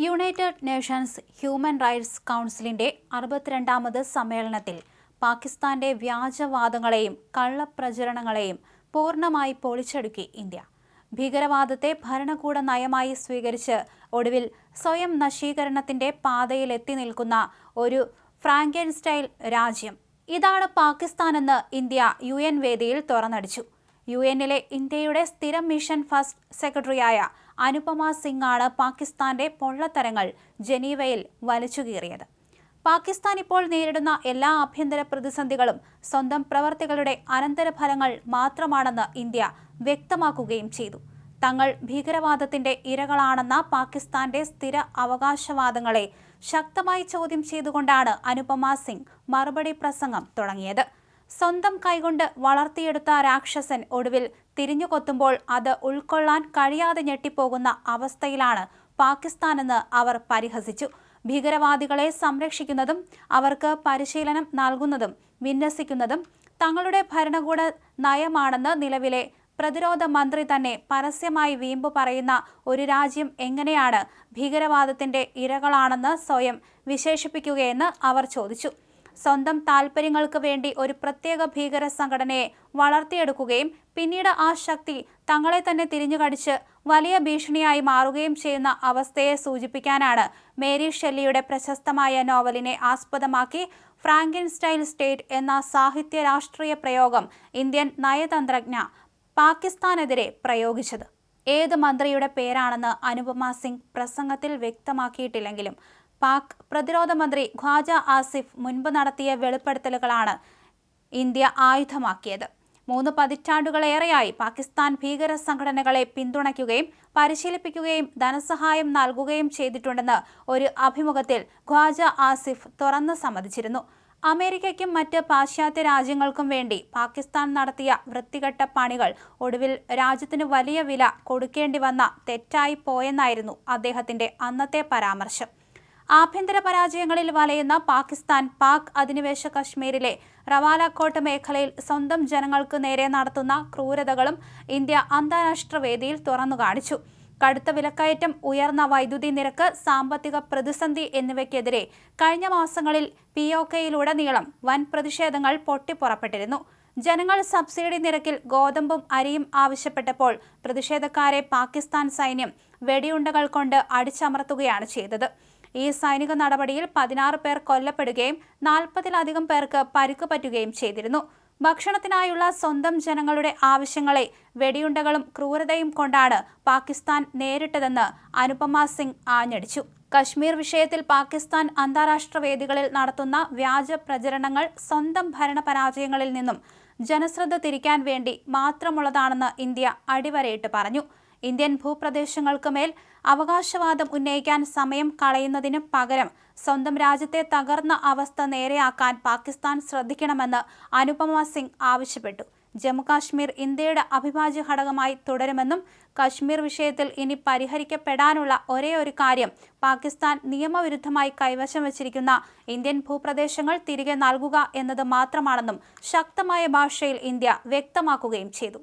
United Nations human rights കൗൺസിലിന്റെ 62ാമത് സമ്മേളനത്തിൽ പാകിസ്ഥാന്റെ വ്യാജവാദങ്ങളെയും കള്ളപ്രചരണങ്ങളെയും പൂർണ്ണമായി പൊളിച്ചടുക്കി ഇന്ത്യ. ഭീകരവാദത്തെ ഭരണകൂട നയമായി സ്വീകരിച്ച് ഒടുവിൽ സ്വയം നശീകരണത്തിന്റെ പാതയിലെത്തി നിൽക്കുന്ന ഒരു ഫ്രാങ്കൻസ്റ്റൈൻ രാജ്യം. ഇതാണ് പാകിസ്ഥാനെന്ന് ഇന്ത്യ UN വേദിയിൽ തുറന്നടിച്ചു. UNലെ ഇന്ത്യയുടെ സ്ഥിരം മിഷൻ ഫസ്റ്റ് സെക്രട്ടറിയായ അനുപമ സിംഗ് ആണ് പാകിസ്ഥാന്റെ പൊള്ളത്തരങ്ങൾ ജനീവയിൽ വലിച്ചുകീറിയത്. പാകിസ്ഥാൻ ഇപ്പോൾ നേരിടുന്ന എല്ലാ ആഭ്യന്തര പ്രതിസന്ധികളും സ്വന്തം പ്രവർത്തികളുടെ അനന്തരഫലങ്ങൾ മാത്രമാണെന്ന് ഇന്ത്യ വ്യക്തമാക്കുകയും ചെയ്തു. തങ്ങൾ ഭീകരവാദത്തിന്റെ ഇരകളാണെന്ന പാകിസ്ഥാന്റെ സ്ഥിര അവകാശവാദങ്ങളെ ശക്തമായി ചോദ്യം ചെയ്തുകൊണ്ടാണ് അനുപമ സിംഗ് മറുപടി പ്രസംഗം തുടങ്ങിയത്. സ്വന്തം കൈകൊണ്ട് വളർത്തിയെടുത്ത രാക്ഷസൻ ഒടുവിൽ തിരിഞ്ഞുകൊത്തുമ്പോൾ അത് ഉൾക്കൊള്ളാൻ കഴിയാതെ ഞെട്ടിപ്പോകുന്ന അവസ്ഥയിലാണ് പാകിസ്ഥാനെന്ന് അവർ പരിഹസിച്ചു. ഭീകരവാദികളെ സംരക്ഷിക്കുന്നതും അവർക്ക് പരിശീലനം നൽകുന്നതും വിന്യസിക്കുന്നതും തങ്ങളുടെ ഭരണകൂട നയമാണെന്ന് നിലവിലെ പ്രതിരോധ മന്ത്രി തന്നെ പരസ്യമായി വീമ്പ് പറയുന്ന ഒരു രാജ്യം എങ്ങനെയാണ് ഭീകരവാദത്തിന്റെ ഇരകളാണെന്ന് സ്വയം വിശേഷിപ്പിക്കുകയെന്ന് അവർ ചോദിച്ചു. സ്വന്തം താൽപ്പര്യങ്ങൾക്ക് വേണ്ടി ഒരു പ്രത്യേക ഭീകര സംഘടനയെ വളർത്തിയെടുക്കുകയും പിന്നീട് ആ ശക്തി തങ്ങളെ തന്നെ തിരിഞ്ഞുകടിച്ച് വലിയ ഭീഷണിയായി മാറുകയും ചെയ്യുന്ന അവസ്ഥയെ സൂചിപ്പിക്കാനാണ് മേരി ഷെല്ലിയുടെ പ്രശസ്തമായ നോവലിനെ ആസ്പദമാക്കി ഫ്രാങ്കൻസ്റ്റൈൻ സ്റ്റേറ്റ് എന്ന സാഹിത്യ രാഷ്ട്രീയ പ്രയോഗം ഇന്ത്യൻ നയതന്ത്രജ്ഞ പാകിസ്ഥാനെതിരെ പ്രയോഗിച്ചത്. ഏത് മന്ത്രിയുടെ പേരാണെന്ന് അനുപമ സിംഗ് പ്രസംഗത്തിൽ വ്യക്തമാക്കിയിട്ടില്ലെങ്കിലും പാക് പ്രതിരോധ മന്ത്രി ഖ്വാജ ആസിഫ് മുൻപ് നടത്തിയ വെളിപ്പെടുത്തലുകളാണ് ഇന്ത്യ ആയുധമാക്കിയത്. 3 പതിറ്റാണ്ടുകളേറെയായി പാകിസ്ഥാൻ ഭീകര സംഘടനകളെ പിന്തുണയ്ക്കുകയും പരിശീലിപ്പിക്കുകയും ധനസഹായം നൽകുകയും ചെയ്തിട്ടുണ്ടെന്ന് ഒരു അഭിമുഖത്തിൽ ഖ്വാജ ആസിഫ് തുറന്ന് സമ്മതിച്ചിരുന്നു. അമേരിക്കയ്ക്കും മറ്റ് പാശ്ചാത്യ രാജ്യങ്ങൾക്കും വേണ്ടി പാകിസ്ഥാൻ നടത്തിയ വൃത്തികെട്ട പണികൾ ഒടുവിൽ രാജ്യത്തിന് വലിയ വില കൊടുക്കേണ്ടി വന്ന തെറ്റായി പോയെന്നായിരുന്നു അദ്ദേഹത്തിന്റെ അന്നത്തെ പരാമർശം. ആഭ്യന്തര പരാജയങ്ങളിൽ വലയുന്ന പാകിസ്ഥാൻ പാക് അധിനിവേശ കശ്മീരിലെ റവാലക്കോട്ട് മേഖലയിൽ സ്വന്തം ജനങ്ങൾക്ക് നേരെ നടത്തുന്ന ക്രൂരതകളും ഇന്ത്യ അന്താരാഷ്ട്ര വേദിയിൽ തുറന്നു കാണിച്ചു. കടുത്ത വിലക്കയറ്റം, ഉയർന്ന വൈദ്യുതി നിരക്ക്, സാമ്പത്തിക പ്രതിസന്ധി എന്നിവയ്ക്കെതിരെ കഴിഞ്ഞ മാസങ്ങളിൽ POKയിലുടനീളം വൻ പ്രതിഷേധങ്ങൾ പൊട്ടിപ്പുറപ്പെട്ടിരുന്നു. ജനങ്ങൾ സബ്സിഡി നിരക്കിൽ ഗോതമ്പും അരിയും ആവശ്യപ്പെട്ടപ്പോൾ പ്രതിഷേധക്കാരെ പാകിസ്ഥാൻ സൈന്യം വെടിയുണ്ടകൾ കൊണ്ട് അടിച്ചമർത്തുകയാണ് ചെയ്തത്. ഈ സൈനിക നടപടിയിൽ 16 പേർ കൊല്ലപ്പെടുകയും 40-ലധികം പേർക്ക് പരിക്ക് പറ്റുകയും ചെയ്തിരുന്നു. ഭക്ഷണത്തിനായുള്ള സ്വന്തം ജനങ്ങളുടെ ആവശ്യങ്ങളെ വെടിയുണ്ടകളും ക്രൂരതയും കൊണ്ടാണ് പാകിസ്ഥാൻ നേരിട്ടതെന്ന് അനുപമ സിംഗ് ആഞ്ഞടിച്ചു. കശ്മീർ വിഷയത്തിൽ പാകിസ്ഥാൻ അന്താരാഷ്ട്ര വേദികളിൽ നടത്തുന്ന വ്യാജ പ്രചരണങ്ങൾ സ്വന്തം ഭരണ പരാജയങ്ങളിൽ നിന്നും ജനശ്രദ്ധ തിരിക്കാൻ വേണ്ടി മാത്രമുള്ളതാണെന്ന് ഇന്ത്യ അടിവരയിട്ട് പറഞ്ഞു. ഇന്ത്യൻ ഭൂപ്രദേശങ്ങൾക്ക് മേൽ അവകാശവാദം ഉന്നയിക്കാൻ സമയം കളയുന്നതിന് പകരം സ്വന്തം രാജ്യത്തെ തകർന്ന അവസ്ഥ നേരെയാക്കാൻ പാകിസ്ഥാൻ ശ്രദ്ധിക്കണമെന്ന് അനുപമ സിംഗ് ആവശ്യപ്പെട്ടു. ജമ്മുകാശ്മീർ ഇന്ത്യയുടെ അവിഭാജ്യ ഘടകമായി തുടരുമെന്നും കശ്മീർ വിഷയത്തിൽ ഇനി പരിഹരിക്കപ്പെടാനുള്ള ഒരേയൊരു കാര്യം പാകിസ്ഥാൻ നിയമവിരുദ്ധമായി കൈവശം വച്ചിരിക്കുന്ന ഇന്ത്യൻ ഭൂപ്രദേശങ്ങൾ തിരികെ നൽകുക എന്നത് മാത്രമാണെന്നും ശക്തമായ ഭാഷയിൽ ഇന്ത്യ വ്യക്തമാക്കുകയും ചെയ്തു.